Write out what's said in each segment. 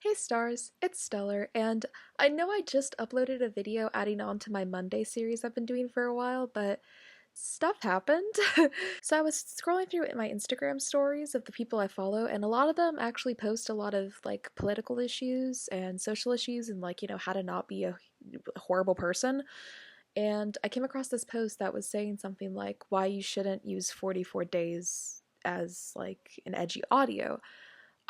Hey stars, it's Stellar, and I know I just uploaded a video adding on to my Monday series I've been doing for a while, but stuff happened. So I was scrolling through my Instagram stories of the people I follow, and a lot of them actually post a lot of like political issues and social issues and how to not be a horrible person. And I came across this post that was saying something like why you shouldn't use 44 days as like an edgy audio.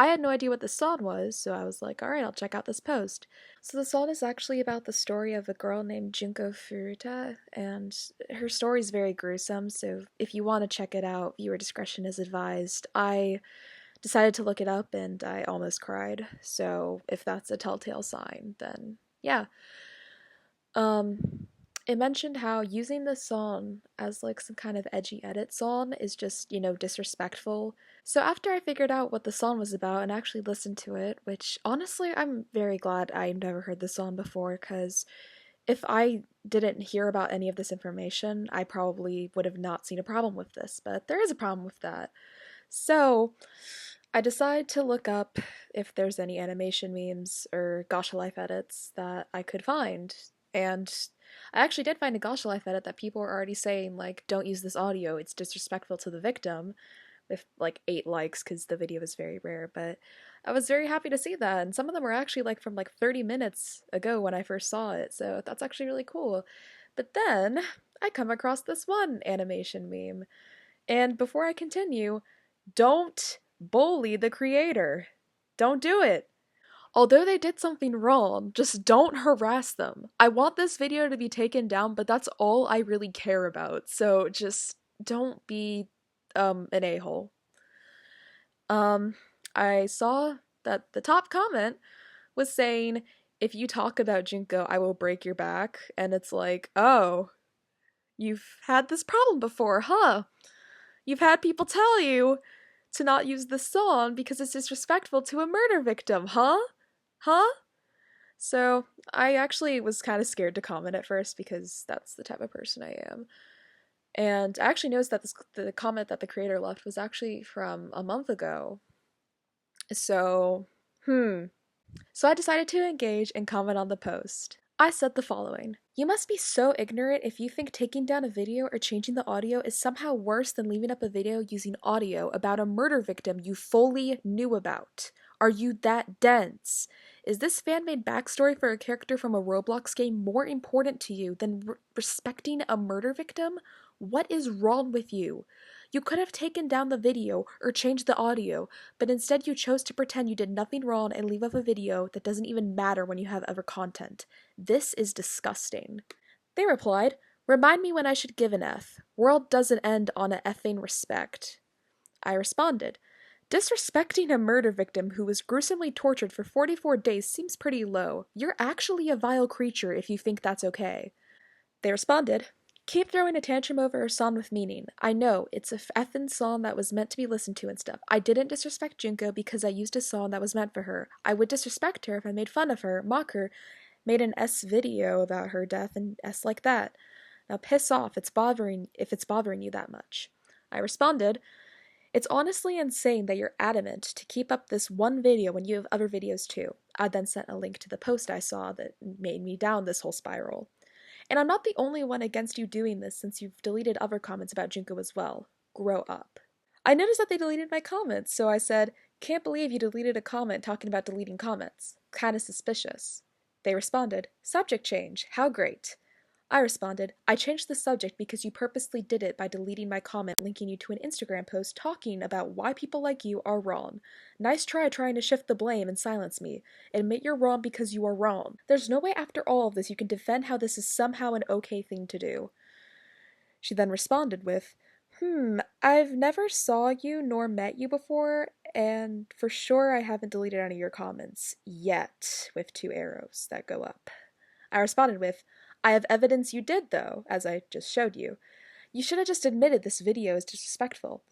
I had no idea what the song was, so I was like, alright, I'll check out this post. So the song is actually about the story of a girl named Junko Furuta, and her story is very gruesome, so if you want to check it out, viewer discretion is advised. I decided to look it up and I almost cried, so if that's a telltale sign, then yeah. Um, it mentioned how using this song as like some kind of edgy edit song is just, disrespectful. So after I figured out what the song was about and actually listened to it, which honestly I'm very glad I never heard the song before, because if I didn't hear about any of this information, I probably would have not seen a problem with this, but there is a problem with that. So I decided to look up if there's any animation memes or Gacha Life edits that I could find. And I actually did find a Gacha Life edit that people were already saying, like, don't use this audio, it's disrespectful to the victim, with like 8 likes because the video is very rare. But I was very happy to see that, and some of them were actually like from like 30 minutes ago when I first saw it, so that's actually really cool. But then I come across this one animation meme, and before I continue, don't bully the creator. Don't do it. Although they did something wrong, just don't harass them. I want this video to be taken down, but that's all I really care about. So just don't be an a-hole. Um I saw that the top comment was saying, if you talk about Junko, I will break your back, and it's like, "Oh, you've had this problem before, huh? You've had people tell you to not use this song because it's disrespectful to a murder victim, huh? Huh?" So I actually was kind of scared to comment at first because that's the type of person I am. And I actually noticed that the comment that the creator left was actually from a month ago. So, So I decided to engage and comment on the post. I said the following: "You must be so ignorant if you think taking down a video or changing the audio is somehow worse than leaving up a video using audio about a murder victim you fully knew about. Are you that dense? Is this fan-made backstory for a character from a Roblox game more important to you than respecting a murder victim? What is wrong with you? You could have taken down the video or changed the audio, but instead you chose to pretend you did nothing wrong and leave up a video that doesn't even matter when you have other content. This is disgusting." They replied, "Remind me when I should give an F. World doesn't end on a effing respect." I responded, "Disrespecting a murder victim who was gruesomely tortured for 44 days seems pretty low. You're actually a vile creature if you think that's okay." They responded, "Keep throwing a tantrum over a song with meaning. I know, it's a effing song that was meant to be listened to and stuff. I didn't disrespect Junko because I used a song that was meant for her. I would disrespect her if I made fun of her, mock her, made an S video about her death and S like that. Now piss off if it's bothering you that much." I responded, "It's honestly insane that you're adamant to keep up this one video when you have other videos too." I then sent a link to the post I saw that made me down this whole spiral. "And I'm not the only one against you doing this since you've deleted other comments about Junko as well. Grow up." I noticed that they deleted my comments, so I said, "Can't believe you deleted a comment talking about deleting comments. Kinda suspicious." They responded, "Subject change. How great." I responded, "I changed the subject because you purposely did it by deleting my comment linking you to an Instagram post talking about why people like you are wrong. Nice try trying to shift the blame and silence me. Admit you're wrong because you are wrong. There's no way after all of this you can defend how this is somehow an okay thing to do." She then responded with, "I've never saw you nor met you before, and for sure I haven't deleted any of your comments. Yet," with 2 arrows that go up. I responded with, "I have evidence you did, though, as I just showed you. You should have just admitted this video is disrespectful."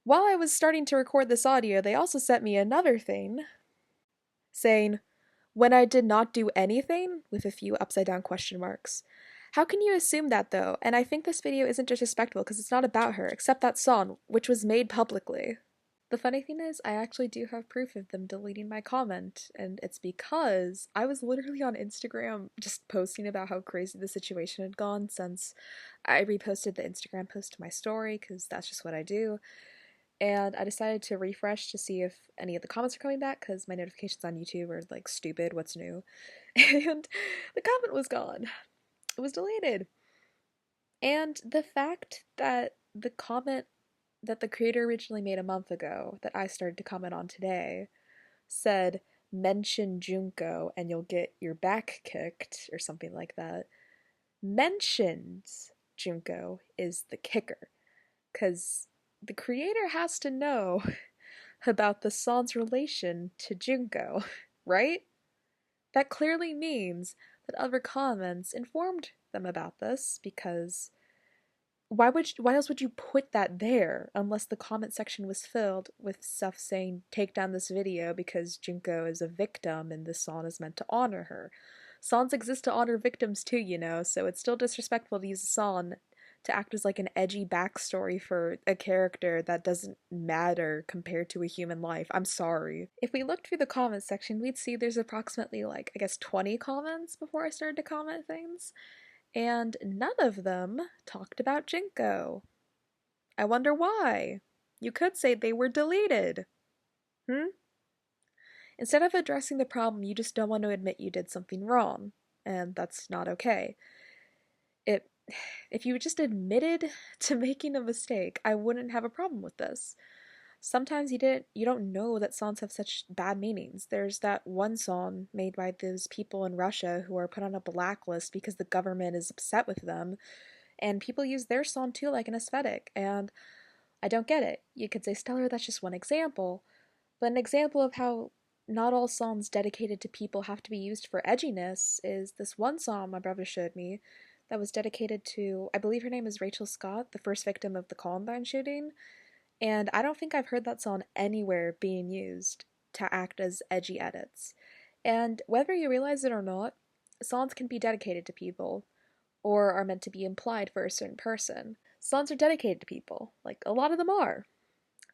While I was starting to record this audio, they also sent me another thing, saying, "When I did not do anything," with a few upside down question marks. "How can you assume that, though? And I think this video isn't disrespectful because it's not about her, except that song, which was made publicly." The funny thing is, I actually do have proof of them deleting my comment, and it's because I was literally on Instagram just posting about how crazy the situation had gone since I reposted the Instagram post to my story, because that's just what I do. And I decided to refresh to see if any of the comments are coming back, because my notifications on YouTube are like stupid, what's new? And the comment was gone. It was deleted. And the fact that the comment that the creator originally made a month ago, that I started to comment on today, said, mention Junko and you'll get your back kicked, or something like that. Mentions Junko is the kicker, because the creator has to know about the song's relation to Junko, right? That clearly means that other comments informed them about this, because why else would you put that there unless the comment section was filled with stuff saying take down this video because Junko is a victim and this song is meant to honor her. Songs exist to honor victims too, you know, so it's still disrespectful to use a song to act as like an edgy backstory for a character that doesn't matter compared to a human life. I'm sorry. If we looked through the comments section, we'd see there's approximately like, I guess 20 comments before I started to comment things, and none of them talked about Jinko. I wonder why. You could say they were deleted. Instead of addressing the problem, you just don't want to admit you did something wrong, and that's not okay. If you just admitted to making a mistake, I wouldn't have a problem with this. Sometimes you don't know that songs have such bad meanings. There's that one song made by those people in Russia who are put on a blacklist because the government is upset with them, and people use their song too like an aesthetic, and I don't get it. You could say, Stellar, that's just one example, but an example of how not all songs dedicated to people have to be used for edginess is this one song my brother showed me that was dedicated to, I believe her name is Rachel Scott, the first victim of the Columbine shooting, and I don't think I've heard that song anywhere being used to act as edgy edits. And whether you realize it or not, songs can be dedicated to people, or are meant to be implied for a certain person. Songs are dedicated to people, like a lot of them are.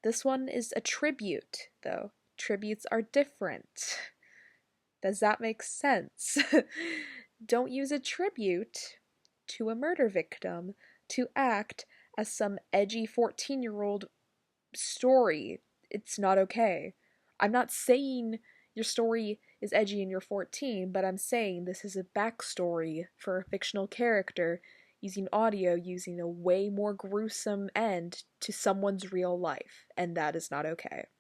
This one is a tribute, though. Tributes are different. Does that make sense? Don't use a tribute to a murder victim to act as some edgy 14-year-old story. It's not okay. I'm not saying your story is edgy and you're 14, but I'm saying this is a backstory for a fictional character using audio, using a way more gruesome end to someone's real life, and that is not okay.